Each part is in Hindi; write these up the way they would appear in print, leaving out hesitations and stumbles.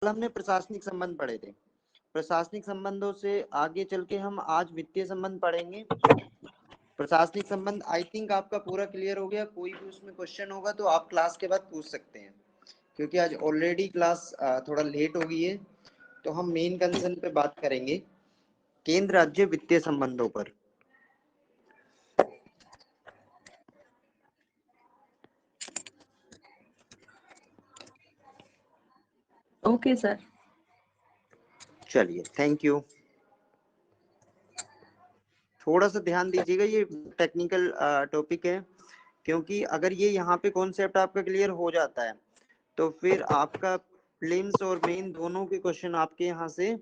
हमने प्रशासनिक संबंध पढ़े थे। प्रशासनिक संबंधों से आगे चल के हम आज वित्तीय संबंध पढ़ेंगे। प्रशासनिक संबंध आई थिंक आपका पूरा क्लियर हो गया। कोई भी उसमें क्वेश्चन होगा तो आप क्लास के बाद पूछ सकते हैं, क्योंकि आज ऑलरेडी क्लास थोड़ा लेट हो गई है। तो हम मेन कंसर्न पे बात करेंगे, केंद्र राज्य वित्तीय संबंधों पर। Okay sir. चलिए, थैंक यू। थोड़ा सा ध्यान दीजिएगा, ये टेक्निकल टॉपिक है, क्योंकि अगर ये यहाँ पे कॉन्सेप्ट आपका क्लियर हो जाता है तो फिर आपका प्रीलिम्स और मेन दोनों के क्वेश्चन आपके यहाँ से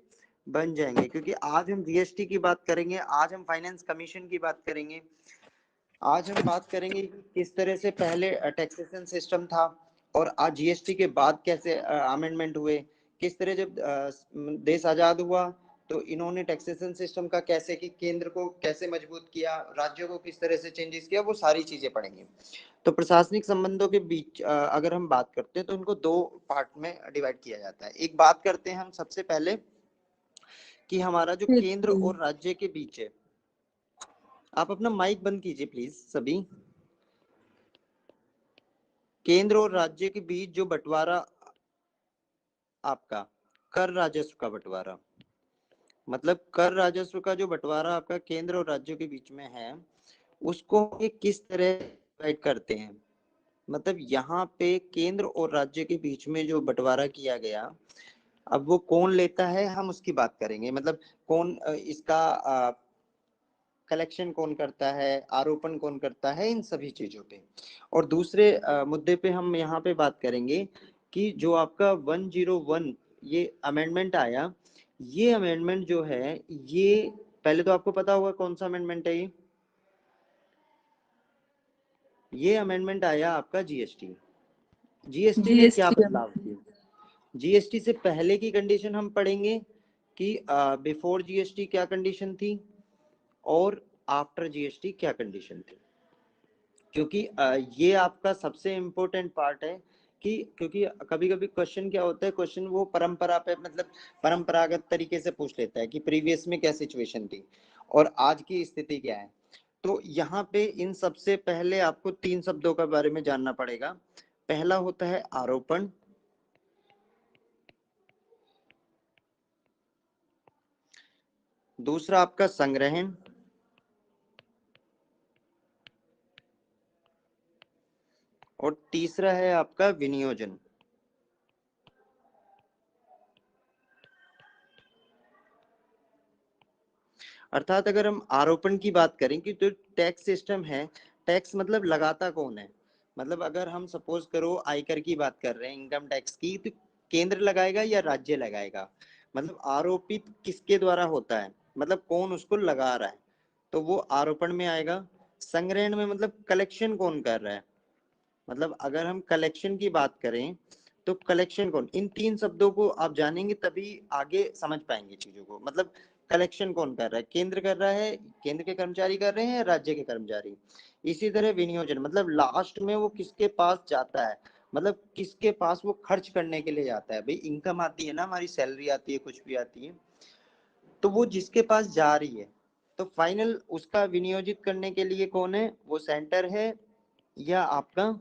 बन जाएंगे। क्योंकि आज हम जीएसटी की बात करेंगे, आज हम फाइनेंस कमीशन की बात करेंगे, आज हम बात करेंगे कि किस तरह से पहले टैक्सेशन सिस्टम था और आज जीएसटी के बाद कैसे अमेंडमेंट हुए, किस तरह जब देश आजाद हुआ तो इन्होंने टैक्सेशन सिस्टम का कैसे कि केंद्र को कैसे मजबूत किया, राज्यों को किस तरह से चेंजेस किया, वो सारी चीजें पढ़ेंगे। तो प्रशासनिक संबंधों के बीच अगर हम बात करते हैं तो इनको दो पार्ट में डिवाइड किया जाता है। एक बात करते हैं हम सबसे पहले कि हमारा जो केंद्र और राज्य के बीच है। आप अपना माइक बंद कीजिए प्लीज सभी। केंद्र और राज्य के बीच जो बंटवारा आपका कर राजस्व का बंटवारा, मतलब कर राजस्व का जो बंटवारा आपका केंद्र और राज्यों के बीच में है, उसको ये किस तरह डिवाइड करते हैं। मतलब यहाँ पे केंद्र और राज्य के बीच में जो बंटवारा किया गया, अब वो कौन लेता है हम उसकी बात करेंगे। मतलब कौन इसका कलेक्शन कौन करता है, आरोपण कौन करता है, इन सभी चीजों पे। और दूसरे मुद्दे पे हम यहाँ पे बात करेंगे कि जो आपका 101 ये अमेंडमेंट आया, ये अमेंडमेंट जो है, ये पहले तो आपको पता होगा कौन सा अमेंडमेंट है ये अमेंडमेंट आया आपका जीएसटी। जीएसटी ने क्या बदलाव किए, जीएसटी से पहले की कंडीशन हम पढ़ेंगे कि बिफोर जीएसटी क्या कंडीशन थी और आफ्टर जीएसटी क्या कंडीशन थी। क्योंकि ये आपका सबसे इम्पोर्टेंट पार्ट है कि क्योंकि कभी कभी क्वेश्चन क्या होता है, क्वेश्चन वो परंपरा पे मतलब परंपरागत तरीके से पूछ लेता है कि प्रीवियस में क्या सिचुएशन थी और आज की स्थिति क्या है। तो यहाँ पे इन सबसे पहले आपको तीन शब्दों के बारे में जानना पड़ेगा। पहला होता है आरोपण, दूसरा आपका संग्रहण, और तीसरा है आपका विनियोजन। अर्थात अगर हम आरोपण की बात करें कि जो टैक्स सिस्टम है, टैक्स मतलब लगाता कौन है। मतलब अगर हम सपोज करो आयकर की बात कर रहे हैं, इनकम टैक्स की, तो केंद्र लगाएगा या राज्य लगाएगा। मतलब आरोपित किसके द्वारा होता है, मतलब कौन उसको लगा रहा है, तो वो आरोपण में आएगा। संग्रहण में मतलब कलेक्शन कौन कर रहा है, मतलब अगर हम कलेक्शन की बात करें तो कलेक्शन कौन, इन तीन शब्दों को आप जानेंगे तभी आगे समझ पाएंगे चीजों को। मतलब कलेक्शन कौन कर रहा है, केंद्र कर रहा है, केंद्र के कर्मचारी कर रहे हैं, राज्य के कर्मचारी। इसी तरह विनियोजन मतलब लास्ट में वो किसके पास जाता है, मतलब किसके पास वो खर्च करने के लिए जाता है। भाई इनकम आती है ना, हमारी सैलरी आती है, कुछ भी आती है, तो वो जिसके पास जा रही है, तो फाइनल उसका विनियोजित करने के लिए कौन है, वो सेंटर है या आपका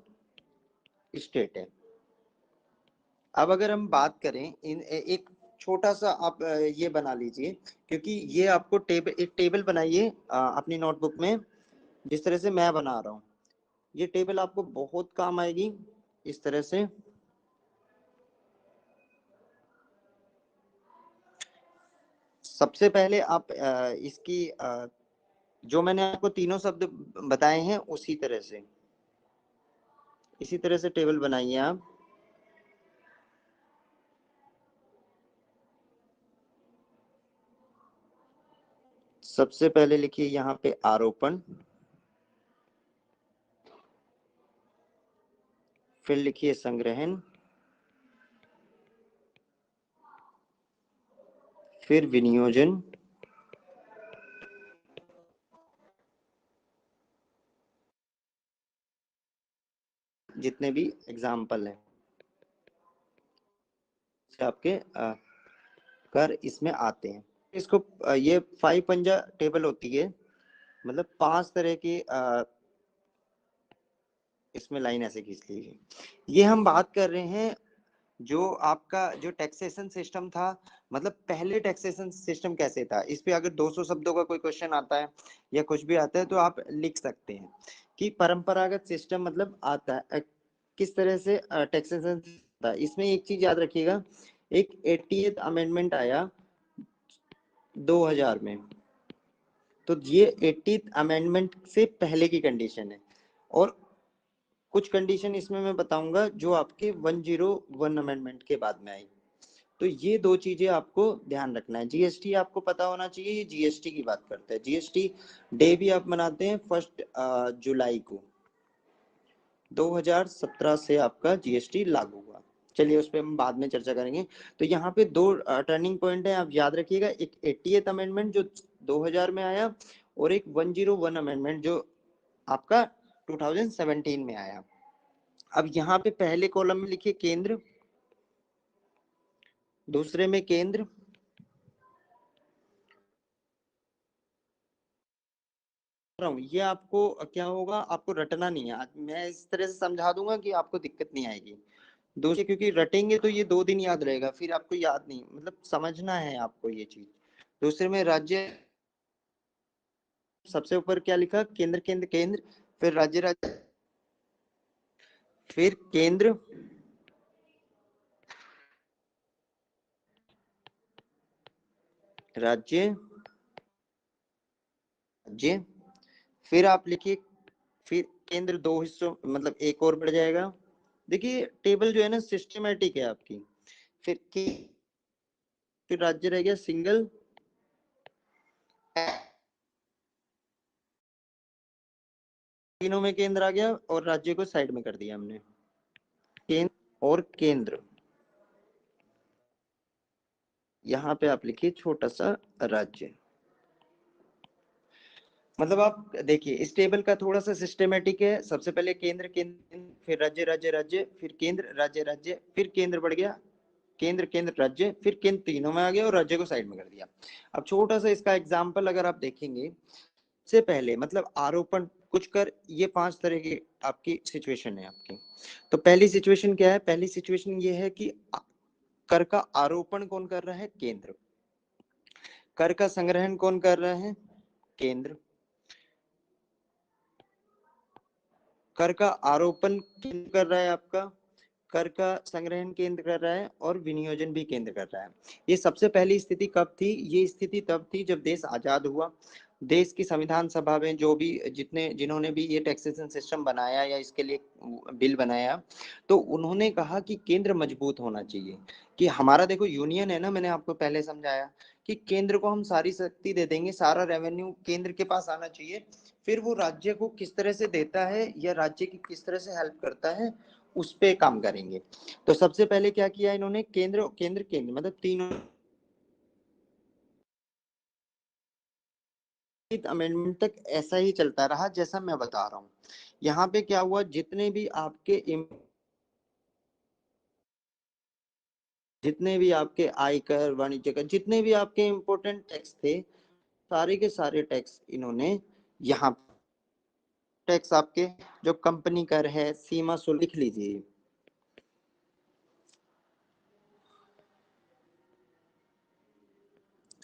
स्टेट है। अब अगर हम बात करें इन एक छोटा सा आप ये बना लीजिए, क्योंकि ये आपको एक टेबल बनाइए अपनी नोटबुक में, जिस तरह से मैं बना रहा हूँ। ये टेबल आपको बहुत काम आएगी इस तरह से। सबसे पहले आप इसकी जो मैंने आपको तीनों शब्द बताए हैं उसी तरह से, इसी तरह से टेबल बनाइए आप। सबसे पहले लिखिए यहाँ पे आरोपण, फिर लिखिए संग्रहण, फिर विनियोजन, जितने भी एग्जाम्पल हैं। आपके कर इसमें आते हैं। इसको ये 5 पंजा टेबल होती है, मतलब 5 तरह की इसमें लाइन ऐसे खींच लीजिए। ये हम बात कर रहे हैं जो आपका जो टैक्सेशन सिस्टम था, मतलब पहले टैक्सेशन सिस्टम कैसे था। इस पे अगर 200 शब्दों का कोई क्वेश्चन आता है या कुछ भी आता है तो आप लिख सकते हैं कि परंपरागत सिस्टम मतलब आता है किस तरह से टैक्सेशन था। इसमें एक चीज याद रखिएगा, एक 80th अमेंडमेंट आया 2000 में, तो ये 80th अमेंडमेंट से पहले की कंडीशन है। और कुछ कंडीशन इसमें मैं बताऊंगा जो आपके 101 अमेंडमेंट के बाद में आई। तो ये दो चीजें आपको ध्यान रखना है। जीएसटी आपको पता होना चाहिए, ये जीएसटी की बात करते हैं। जीएसटी डे भी आप मनाते हैं 1 जुलाई को। 2017 से आपका जीएसटी लागू हुआ। चलिए उस पर हम बाद में चर्चा करेंगे। तो यहाँ पे दो टर्निंग पॉइंट है, आप याद रखिएगा। एक 80th अमेंडमेंट जो 2000 में आया, और एक 101 अमेंडमेंट जो आपका 2017 में आया। अब यहाँ पे पहले कॉलम में लिखिए केंद्र, दूसरे में केंद्र, ये आपको क्या होगा, आपको रटना नहीं है। मैं इस तरह से समझा दूंगा कि आपको दिक्कत नहीं आएगी। दूसरे क्योंकि रटेंगे तो ये 2 दिन याद रहेगा, फिर आपको याद नहीं, मतलब समझना है आपको ये चीज। दूसरे में राज्य, सबसे ऊपर क्या लिखा, केंद्र केंद्र केंद्र, फिर राज्य राज्य, फिर केंद्र, राज्य राज्य, फिर आप लिखिए, फिर केंद्र दो हिस्सों, मतलब एक और बढ़ जाएगा। देखिए टेबल जो है ना सिस्टमेटिक है आपकी। फिर राज्य रह गया सिंगल, तीनों में केंद्र आ गया और राज्य को साइड में कर दिया हमने। केंद्र और केंद्र, यहाँ पे आप लिखिए छोटा सा राज्य। मतलब आप देखिए इस टेबल का थोड़ा सा सिस्टेमेटिक है। सबसे पहले केंद्र केंद्र, फिर राज्य राज्य राज्य, फिर केंद्र राज्य राज्य, फिर केंद्र बढ़ गया, केंद्र केंद्र राज्य, फिर केंद्र तीनों में आ गया और राज्य को साइड में कर दिया। अब छोटा सा इसका एग्जाम्पल अगर आप देखेंगे, से पहले मतलब आरोपण कुछ कर, ये 5 तरह की आपकी सिचुएशन है आपकी। तो पहली सिचुएशन क्या है, पहली सिचुएशन ये है कि कर का आरोपण कौन कर रहा है, केंद्र। कर का संग्रहण कौन कर रहा है, केंद्र। कर का आरोपण केंद्र कर रहा है आपका, कर का संग्रहण केंद्र कर रहा है और विनियोजन भी केंद्र कर रहा है। ये सबसे पहली स्थिति कब थी, ये स्थिति तब थी जब देश आजाद हुआ। देश की संविधान सभा में जो भी जिन्होंने भी ये टैक्सेशन सिस्टम बनाया या इसके लिए बिल बनाया, तो उन्होंने कहा कि केंद्र मजबूत होना चाहिए। कि हमारा देखो यूनियन है ना, मैंने आपको पहले समझाया कि केंद्र को हम सारी शक्ति दे देंगे, सारा रेवेन्यू केंद्र के पास आना चाहिए। फिर वो राज्य को किस तरह से देता है या राज्य की किस तरह से हेल्प करता है, उस पे काम करेंगे। तो सबसे पहले क्या किया इन्होंने, केंद्र केंद्र केंद्र मतलब तीनों अमेंडमेंट तक ऐसा ही चलता रहा जैसा मैं बता रहा हूँ। यहाँ पे क्या हुआ, जितने भी आपके आयकर वाणिज्य कर, जितने भी आपके इम्पोर्टेंट टैक्स थे, सारे के सारे टैक्स इन्होंने यहाँ, टैक्स आपके जो कंपनी कर है, सीमा शुल्क लिख लीजिए,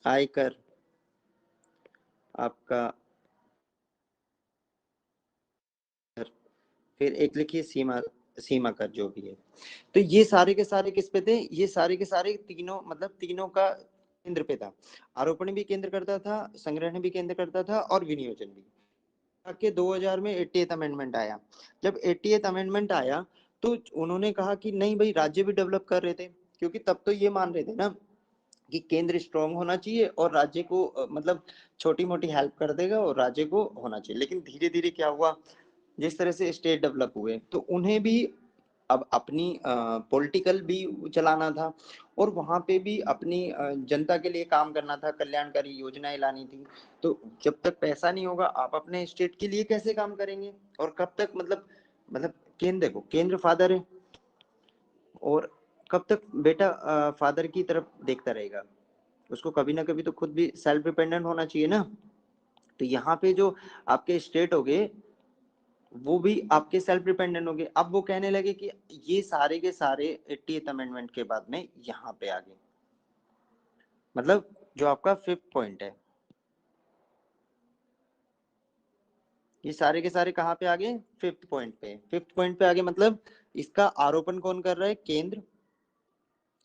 आयकर आपका, फिर एक लिखिए सीमा, सीमा कर जो भी है। तो ये सारे के सारे किस पे थे, ये सारे के सारे तीनों, मतलब तीनों का केंद्र पे था। आरोपण भी केंद्र करता था, संग्रहण भी केंद्र करता था और विनियोजन भी। के 2000 में 80th अमेंडमेंट आया। जब 80th अमेंडमेंट आया तो उन्होंने कहा कि नहीं भाई, राज्य भी डेवलप कर रहे थे, क्योंकि तब तो ये मान रहे थे ना कि केंद्र स्ट्रांग होना चाहिए और राज्य को मतलब छोटी मोटी हेल्प कर देगा और राज्य को होना चाहिए। लेकिन धीरे धीरे क्या हुआ, जिस तरह से स्टेट डेवलप हुए तो उन्हें भी अब अपनी पॉलिटिकल भी चलाना था और वहां पे भी अपनी जनता के लिए काम करना था, कल्याणकारी योजनाएं लानी थी। तो जब तक पैसा नहीं होगा, आप अपने स्टेट के लिए कैसे काम करेंगे, और कब तक, मतलब केंद्र, देखो केंद्र फादर है और कब तक बेटा फादर की तरफ देखता रहेगा? उसको कभी ना कभी तो खुद भी सेल्फ डिपेंडेंट होना चाहिए ना। तो यहाँ पे जो आपके स्टेट हो गए वो भी आपके सेल्फ डिपेंडेंट हो गए। अब वो कहने लगे कि ये सारे के सारे 80th अमेंडमेंट के बाद में यहाँ पे आ गए, मतलब जो आपका 5th पॉइंट है, ये सारे के सारे कहाँ पे आ गए? 5th पॉइंट पे। 5th पॉइंट पे आ गए, मतलब इसका आरोपण कौन कर रहा है? केंद्र।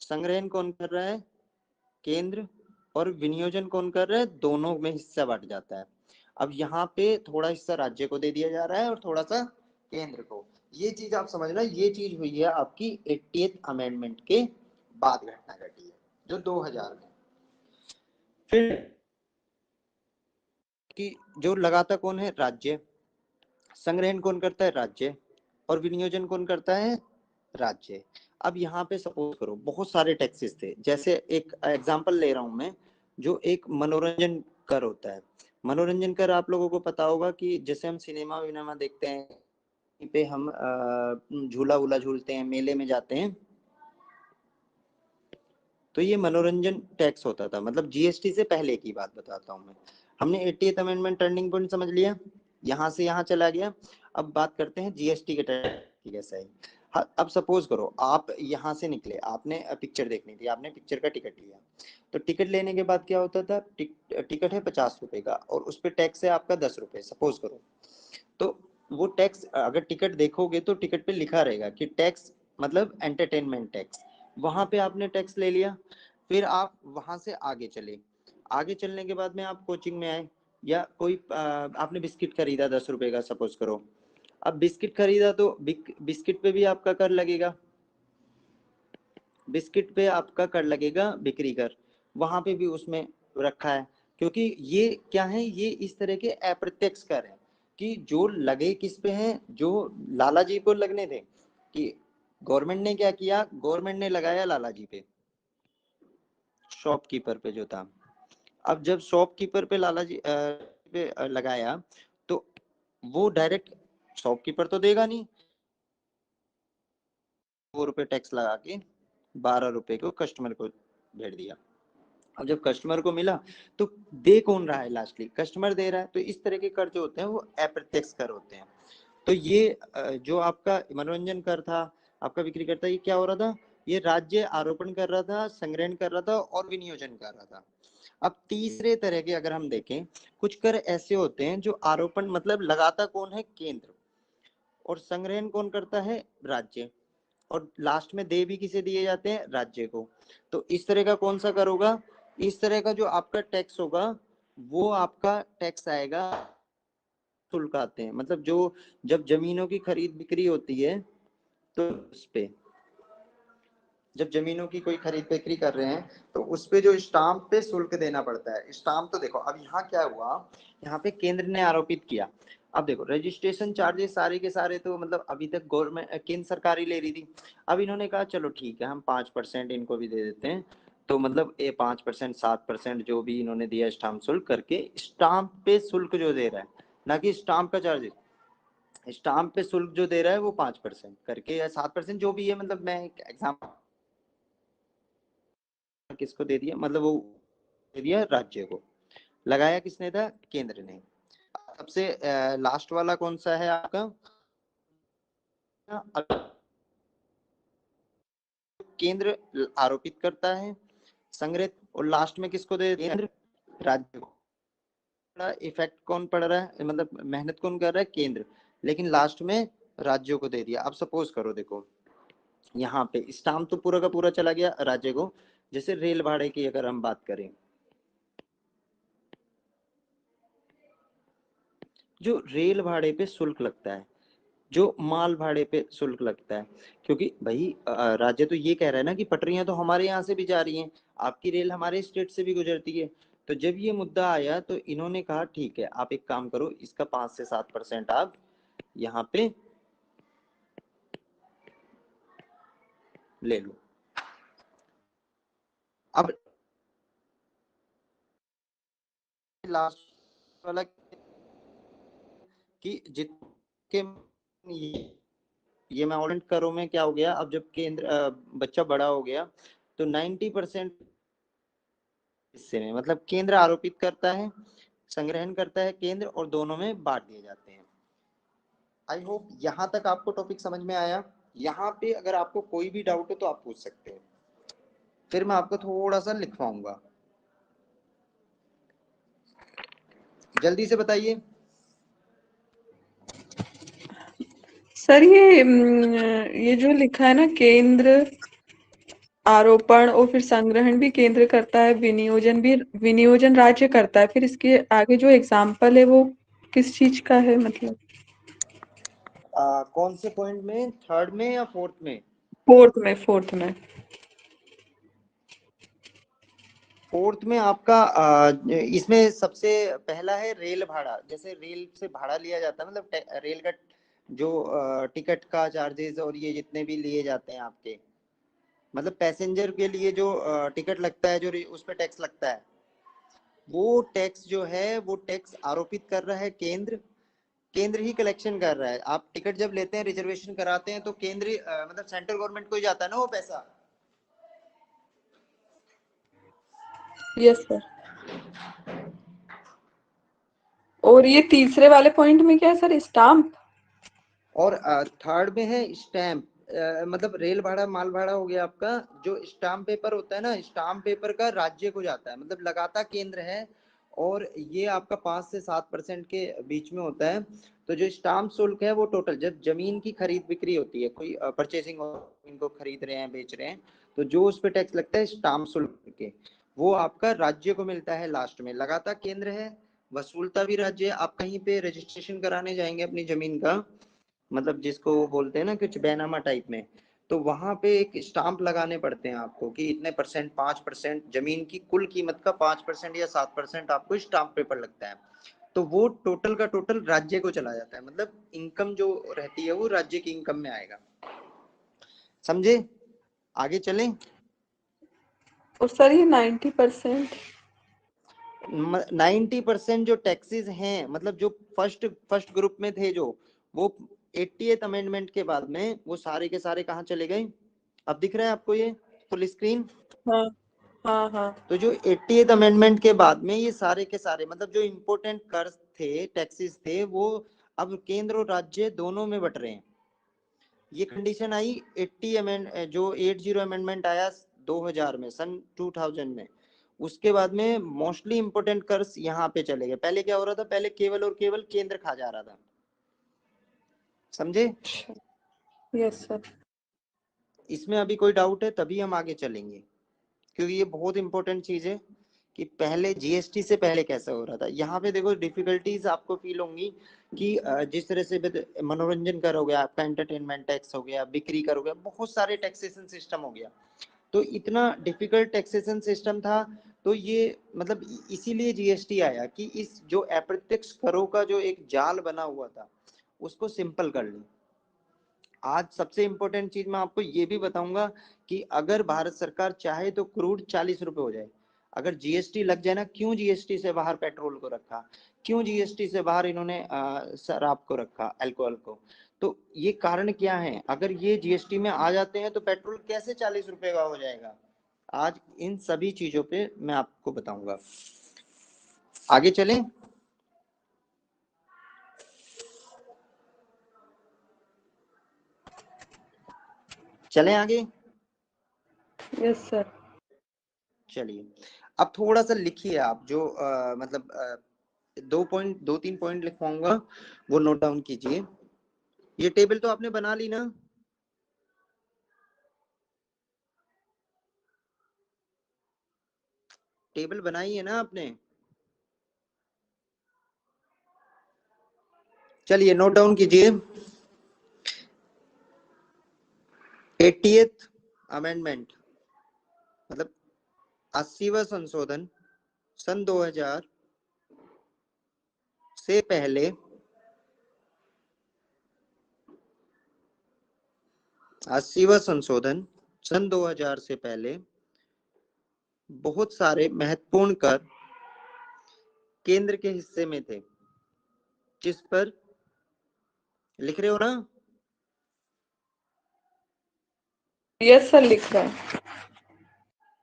संग्रहण कौन कर रहा है? केंद्र। और विनियोजन कौन कर रहा है? दोनों में हिस्सा बांट जाता है। अब यहाँ पे थोड़ा हिस्सा राज्य को दे दिया जा रहा है और थोड़ा सा केंद्र को। ये चीज आप समझना, ये चीज हुई है आपकी 80th अमेंडमेंट के बाद घटना घटी है, जो 2000 में। फिर कि जो लगाता कौन है? राज्य। संग्रहण कौन करता है? राज्य। और विनियोजन कौन करता है? राज्य। अब यहाँ पे सपोज करो बहुत सारे टैक्सेस थे, जैसे एक एग्जांपल ले रहा हूं मैं, जो एक मनोरंजन कर होता है। मनोरंजन कर आप लोगों को पता होगा कि जैसे हम सिनेमा विनेमा देखते हैं, कहीं पे हम झूला वूला झूलते हैं, मेले में जाते हैं, तो ये मनोरंजन टैक्स होता था। मतलब जीएसटी से पहले की बात बताता हूँ मैं। हमने 80th अमेंडमेंट टर्निंग पॉइंट समझ लिया, यहाँ से यहाँ चला गया। अब बात करते हैं जीएसटी के टैक्स की कैसा है। हाँ, अब सपोज करो आप यहाँ से निकले, आपने पिक्चर देखनी थी, आपने पिक्चर का टिकट लिया। तो टिकट लेने के बाद क्या होता था? टिकट है 50 रुपए का और उस पर टैक्स है आपका 10 रुपए, सपोज करो। तो वो टैक्स अगर टिकट देखोगे तो टिकट पे लिखा रहेगा कि टैक्स मतलब एंटरटेनमेंट टैक्स, वहां पे आपने टैक्स ले लिया। फिर आप वहां से आगे चले, आगे चलने के बाद में आप कोचिंग में आए, या कोई आपने बिस्किट खरीदा 10 रुपए का, सपोज करो। अब बिस्किट खरीदा तो बिस्किट पे भी आपका कर लगेगा, बिस्किट पे आपका कर लगेगा बिक्री कर, वहां पे भी उसमें रखा है। क्योंकि ये क्या है? ये इस तरह के अप्रत्यक्ष कर है कि जो लगे किस पे हैं? जो लाला जी को लगने थे। कि गवर्नमेंट ने क्या किया? गवर्नमेंट ने लगाया लाला जी पे, शॉपकीपर पे जो था। अब जब शॉपकीपर पे लाला जी पे लगाया, तो वो डायरेक्ट शॉपकीपर तो देगा नहीं, 2 रुपए टैक्स लगा के 12 रुपए को कस्टमर को भेज दिया। अब जब कस्टमर को मिला तो दे कौन रहा है? लास्टली कस्टमर दे रहा है। तो इस तरह के कर जो होते हैं वो अप्रत्यक्ष कर होते हैं। तो ये जो आपका मनोरंजन कर था, आपका बिक्री करता, ये क्या हो रहा था? ये राज्य आरोपण कर रहा था, संग्रहण कर रहा था और विनियोजन कर रहा था। अब तीसरे तरह के अगर हम देखें, कुछ कर ऐसे होते हैं जो आरोपण मतलब लगाता कौन है? केंद्र। और संग्रहण कौन करता है? राज्य। और लास्ट में दे भी किसे दिए जाते हैं? राज्य को। तो इस तरह का कौन सा कर होगा? इस तरह का जो आपका टैक्स होगा वो आपका टैक्स आएगा, शुल्क आते हैं, मतलब जो जब जमीनों की खरीद बिक्री होती है तो उस पे, जब जमीनों की कोई खरीद बिक्री कर रहे हैं तो उस पे जो स्टाम्प पे शुल्क देना पड़ता है। स्टाम्प तो देखो अब यहाँ क्या हुआ, यहाँ पे केंद्र ने आरोपित किया। अब देखो रजिस्ट्रेशन चार्जेस सारे के सारे तो मतलब अभी तक गवर्नमेंट केंद्र सरकार ही ले रही थी। अब इन्होंने कहा चलो ठीक है हम 5% इनको भी दे देते हैं। तो मतलब ये 5%, 7% जो भी इन्होंने दिया स्टाम्प शुल्क करके, स्टाम्प पे शुल्क जो दे रहा है, ना कि स्टाम्प का चार्जेस, स्टाम्प पे शुल्क जो दे रहा है वो 5% करके या 7% जो भी है, मतलब मैं एक एग्जाम्पल किसको दे दिया, मतलब वो दे दिया राज्य को। लगाया किसने था? केंद्र ने। सबसे लास्ट वाला कौन सा है आपका? केंद्र आरोपित करता है, संग्रहित, और लास्ट में किसको दे? केंद्र, राज्य को। इफेक्ट कौन पड़ रहा है, मतलब मेहनत कौन कर रहा है? केंद्र। लेकिन लास्ट में राज्यों को दे दिया। अब सपोज करो देखो, यहाँ पे स्टाम्प तो पूरा का पूरा चला गया राज्य को। जैसे रेल भाड़े की अगर हम बात करें, जो रेल भाड़े पे शुल्क लगता है, जो माल भाड़े पे शुल्क लगता है, क्योंकि भाई राज्य तो ये कह रहा है ना कि पटरियां तो हमारे यहाँ से भी जा रही हैं, आपकी रेल हमारे स्टेट से भी गुजरती है। तो जब ये मुद्दा आया तो इन्होंने कहा ठीक है आप एक काम करो, इसका 5 से 7% आप यहाँ पे ले लो। अब लास्ट वाला कि जितके ये मैं ऑलरेडी करों में क्या हो गया, अब जब केंद्र बच्चा बड़ा हो गया तो 90% हिस्से में, मतलब केंद्र आरोपित करता है, संग्रहण करता है केंद्र, और दोनों में बांट दिए जाते हैं। आई होप यहाँ तक आपको टॉपिक समझ में आया। यहाँ पे अगर आपको कोई भी डाउट हो तो आप पूछ सकते हैं, फिर मैं आपको थोड़ा सा लिखवाऊंगा। जल्दी से बताइए। सर ये जो लिखा है ना, केंद्र आरोपण और फिर संग्रहण भी केंद्र करता है, विनियोजन राज्य करता है, फिर इसके आगे जो एग्जाम्पल है वो किस चीज का है, मतलब कौन से पॉइंट में, थर्ड में या फोर्थ में? फोर्थ में। फोर्थ में आपका इसमें सबसे पहला है रेल भाड़ा। जैसे रेल से भाड़ा लिया जाता है, मतलब रेल का जो टिकट का चार्जेस और ये जितने भी लिए जाते हैं आपके, मतलब पैसेंजर के लिए जो टिकट लगता है, जो उस पर टैक्स लगता है, वो टैक्स जो है वो टैक्स आरोपित कर रहा है केंद्र। केंद्र ही कलेक्शन कर रहा है। आप टिकट जब लेते हैं, रिजर्वेशन कराते हैं, तो केंद्र मतलब सेंट्रल गवर्नमेंट को ही जाता है ना वो पैसा। Yes sir. और ये तीसरे वाले पॉइंट में क्या है सर, स्टाम्प? और थर्ड में है स्टैम्प। मतलब रेल भाड़ा माल भाड़ा हो गया आपका। जो स्टाम्प पेपर होता है ना, स्टाम्प पेपर का राज्य को जाता है, मतलब लगाता केंद्र है, और ये आपका 5 से 7% के बीच में होता है। तो जो स्टाम्प शुल्क है वो टोटल, जब जमीन की खरीद बिक्री होती है, कोई परचेसिंग इनको खरीद रहे हैं, बेच रहे हैं, तो जो उस पर टैक्स लगता है स्टाम्प शुल्क के, वो आपका राज्य को मिलता है लास्ट में। लगाता केंद्र है, वसूलता भी राज्य है। आप कहीं पे रजिस्ट्रेशन कराने जाएंगे अपनी जमीन का, मतलब जिसको वो बोलते हैं ना कुछ बैनामा टाइप में, तो वहां पे एक स्टाम्प लगाने पड़ते हैं आपको कि इतने परसेंट, 5% जमीन की कुल कीमत का 5% या 7% आपको स्टाम्प पेपर लगता है। तो वो टोटल का टोटल राज्य को चला जाता है, मतलब इनकम जो रहती है वो राज्य की इनकम में आएगा। समझे? आगे चलें। और सर ये 90%? 90% जो टैक्सेस हैं, मतलब जो फर्स्ट फर्स्ट ग्रुप में थे, जो वो 80th अमेंडमेंट के बाद में वो सारे के सारे कहाँ चले गए? अब दिख रहा है आपको ये फुल स्क्रीन? हाँ हाँ हाँ। तो जो 80th अमेंडमेंट के बाद में ये सारे के सारे, मतलब जो इम्पोर्टेंट कर थे, टैक्सेस थे, वो अब केंद्र और राज्य दोनों में बट रहे हैं। ये कंडीशन आई 80 अमेंड जो 80 अमेंडमेंट आया 2000 में, सन 2000 में, उसके बाद में मोस्टली इंपोर्टेंट कर्स यहाँ पे चले गए। पहले क्या हो रहा था, पहले केवल और केवल केंद्र खा जा रहा था। समझे? Yes sir. इसमें अभी कोई डाउट है? तभी हम आगे चलेंगे, क्योंकि ये बहुत इंपॉर्टेंट चीज है कि पहले जीएसटी से पहले कैसा हो रहा था। यहाँ पे देखो डिफिकल्टीज आपको फील होंगी कि जिस तरह से मनोरंजन कर हो गया आपका, एंटरटेनमेंट टैक्स हो गया, बिक्री कर हो गया, बहुत सारे टैक्सेशन सिस्टम हो गया, तो इतना डिफिकल्ट टैक्सेशन सिस्टम था। तो ये मतलब इसीलिए जीएसटी आया कि इस जो अप्रत्यक्ष करों का जो एक जाल बना हुआ था उसको सिंपल कर ले। आज सबसे इंपॉर्टेंट चीज मैं आपको ये भी बताऊंगा कि अगर भारत सरकार चाहे तो क्रूड 40 रुपए हो जाए, अगर जीएसटी लग जाए ना। क्यों जीएसटी से बाहर पेट्रोल को रखा, क्यों जीएसटी से बाहर इन्होंने शराब को रखा, अल्कोहल को? तो ये कारण क्या है? अगर ये जीएसटी में आ जाते हैं तो पेट्रोल कैसे 40 रुपए का हो जाएगा? आज इन सभी चीजों पे मैं आपको बताऊंगा। आगे चलें। चलें आगे। Yes sir. चलिए, अब थोड़ा सा लिखिए आप, जो मतलब 2 3 पॉइंट लिखवाऊंगा, वो नोट डाउन कीजिए। ये टेबल तो आपने बना ली ना? टेबल बनाई है ना आपने? चलिए नोट डाउन कीजिए। 80th अमेंडमेंट मतलब 80वां संशोधन सन 2000 से पहले, 80वां संशोधन सन 2000 से पहले बहुत सारे महत्वपूर्ण कर केंद्र के हिस्से में थे। जिस पर लिख रहे हो ना? यस सर लिख रहा है।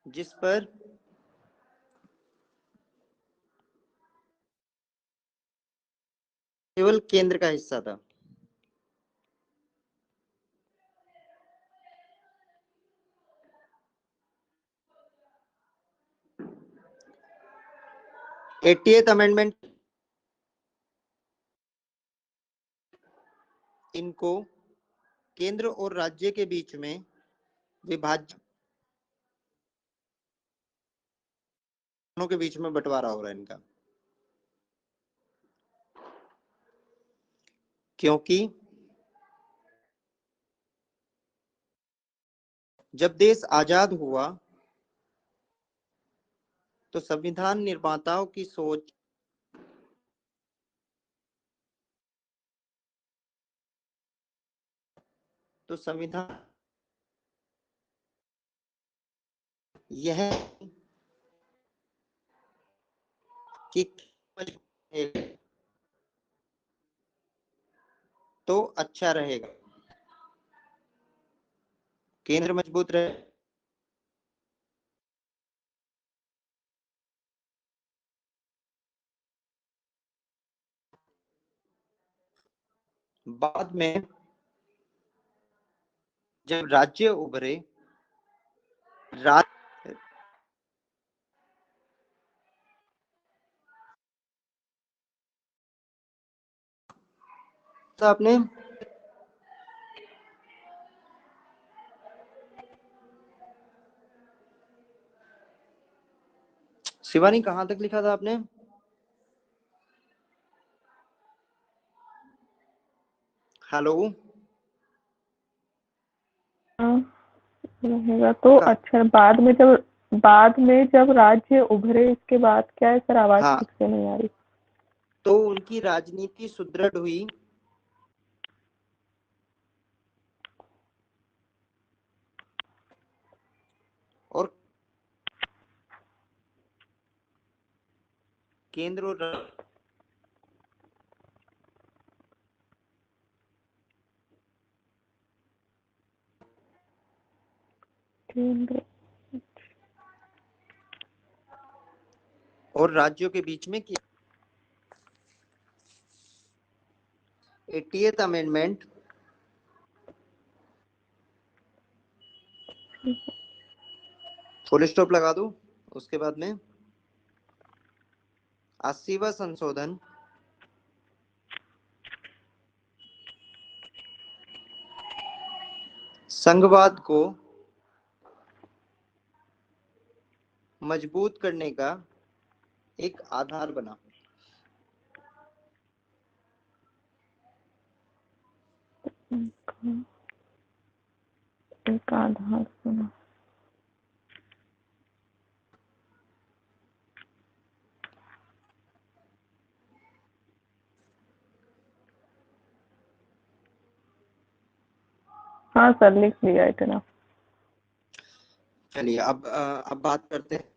जिस पर केवल केंद्र का हिस्सा था। एटीएथ अमेंडमेंट इनको केंद्र और राज्य के बीच में विभाजन के बीच में बंटवारा हो रहा है इनका, क्योंकि जब देश आजाद हुआ तो संविधान निर्माताओं की सोच तो संविधान यह कि तो अच्छा रहेगा, केंद्र मजबूत रहे। बाद में जब राज्य उभरे, तो आपने शिवानी कहां तक लिखा था आपने? हेलो। रहेगा तो अच्छा। बाद में जब राज्य उभरे, इसके बाद क्या है सर? आवाज हाँ, ठीक से नहीं आ रही। तो उनकी राजनीति सुदृढ़ हुई और केंद्र और केंद्र और राज्यों के बीच में किया। 80th अमेंडमेंट फुल स्टॉप लगा दूं, उसके बाद में 80वां संशोधन संघवाद को मजबूत करने का एक आधार बना। एक आधार सुना। हाँ सर लिख लिया इतना। चलिए अब बात करते हैं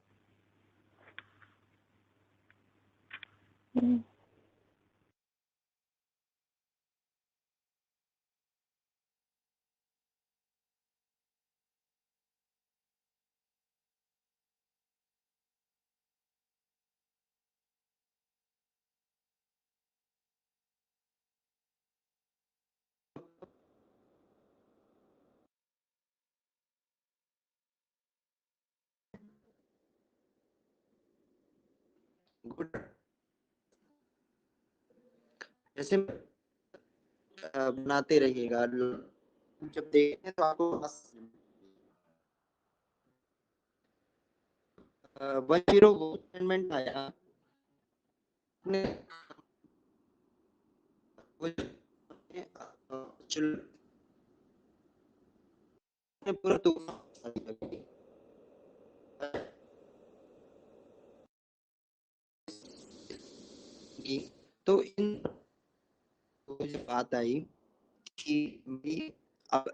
जैसे बनाते रहिएगा, जब देखें तो आपको 10 अमेंडमेंट आया पूरा तो इन बात आई कि अब